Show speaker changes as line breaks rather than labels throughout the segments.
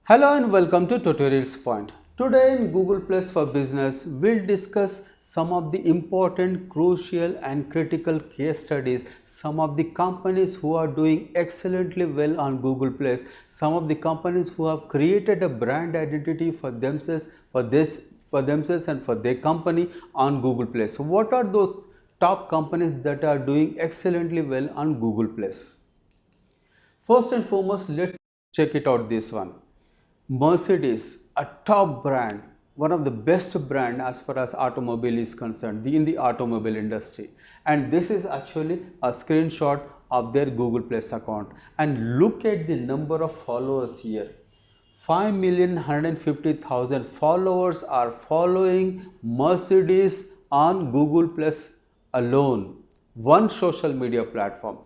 Hello and welcome to Tutorials Point. Today in Google Plus for Business, we'll discuss some of the important, crucial and critical case studies, some of the companies who are doing excellently well on Google Plus, some of the companies who have created a brand identity for themselves, for themselves and for their company on Google Plus. So what are those top companies that are doing excellently well on Google Plus? First and foremost, let's check it out this one. Mercedes, a top brand, one of the best brand as far as automobile is concerned in the automobile industry. And this is actually a screenshot of their Google Plus account. And look at the number of followers here. 5,150,000 followers are following Mercedes on Google Plus alone, one social media platform.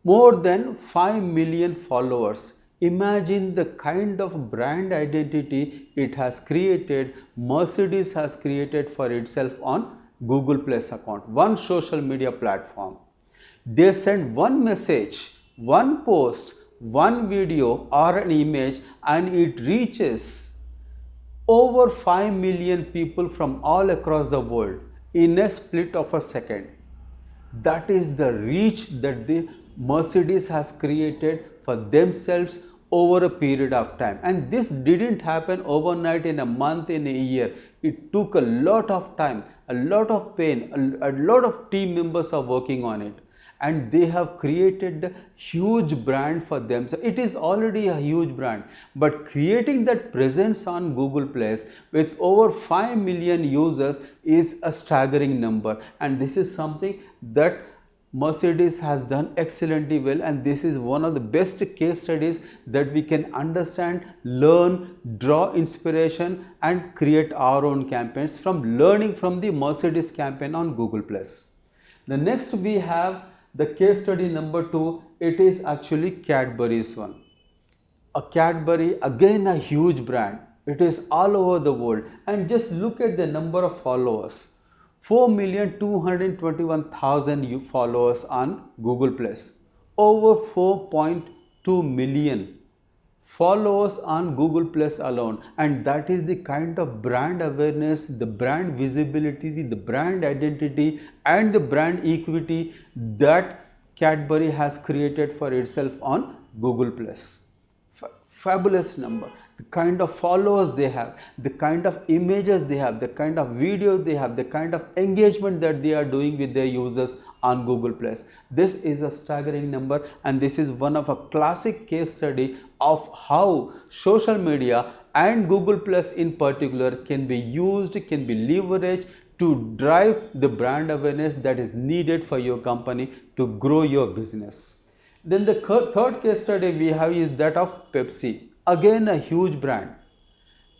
More than 5 million followers. Imagine the kind of brand identity it has created, Mercedes has created for itself on Google Plus account, one social media platform. They send one message, one post, one video or an image and it reaches over 5 million people from all across the world in a split of a second. That is the reach that the Mercedes has created for themselves over a period of time. And this didn't happen overnight, in a month, in a year. It took a lot of time, a lot of pain, a lot of team members are working on it. And they have created a huge brand for themselves. It is already a huge brand, but creating that presence on Google Plus with over 5 million users is a staggering number. And this is something that Mercedes has done excellently well, and this is one of the best case studies that we can understand, learn, draw inspiration and create our own campaigns from learning from the Mercedes campaign on Google Plus. The next we have the case study number 2. It is actually Cadbury's one. A Cadbury, again a huge brand. It is all over the world, and just look at the number of followers. 4,221,000 followers on Google Plus. Over 4.2 million followers on Google Plus alone, and that is the kind of brand awareness, the brand visibility, the brand identity and the brand equity that Cadbury has created for itself on Google Plus. Fabulous number. The kind of followers they have, the kind of images they have, the kind of videos they have, the kind of engagement that they are doing with their users on Google Plus. This is a staggering number, and this is one of a classic case study of how social media and Google Plus in particular can be used, can be leveraged to drive the brand awareness that is needed for your company to grow your business. Then the third case study we have is that of Pepsi. Again a huge brand.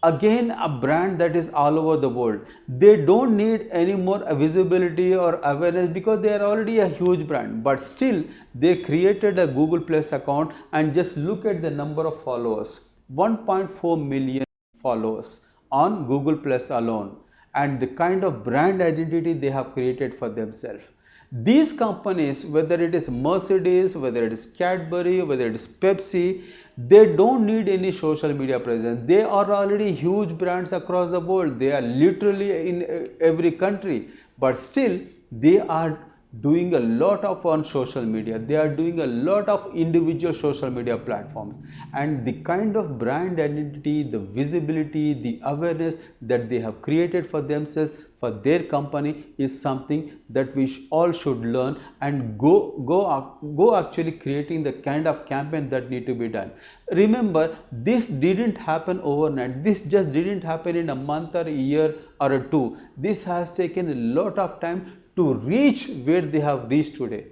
Again a brand that is all over the world. They don't need any more visibility or awareness because they are already a huge brand. But still they created a Google Plus account, and just look at the number of followers. 1.4 million followers on Google Plus alone, and the kind of brand identity they have created for themselves. These companies, whether it is Mercedes, whether it is Cadbury, whether it is Pepsi, they don't need any social media presence. They are already huge brands across the world. They are literally in every country, but still they are doing a lot of on social media. They are doing a lot of individual social media platforms, and the kind of brand identity, the visibility, the awareness that they have created for themselves, for their company, is something that we all should learn and go actually creating the kind of campaign that need to be done. Remember, this didn't happen overnight. This just didn't happen in a month or a year or a two. This has taken a lot of time to reach where they have reached today.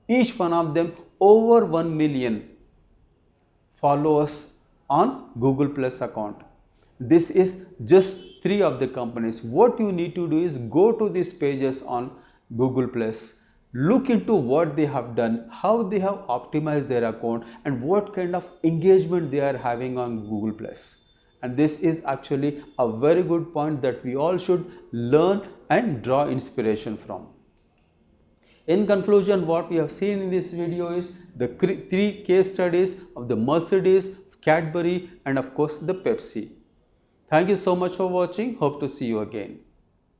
Each one of them over 1 million followers on Google Plus account. This is just 3 of the companies. What you need to do is go to these pages on Google Plus, look into what they have done, how they have optimized their account, and what kind of engagement they are having on Google Plus. And this is actually a very good point that we all should learn and draw inspiration from. In conclusion, what we have seen in this video is the 3 case studies of the Mercedes, Cadbury, and of course the Pepsi. Thank you so much for watching. Hope to see you again.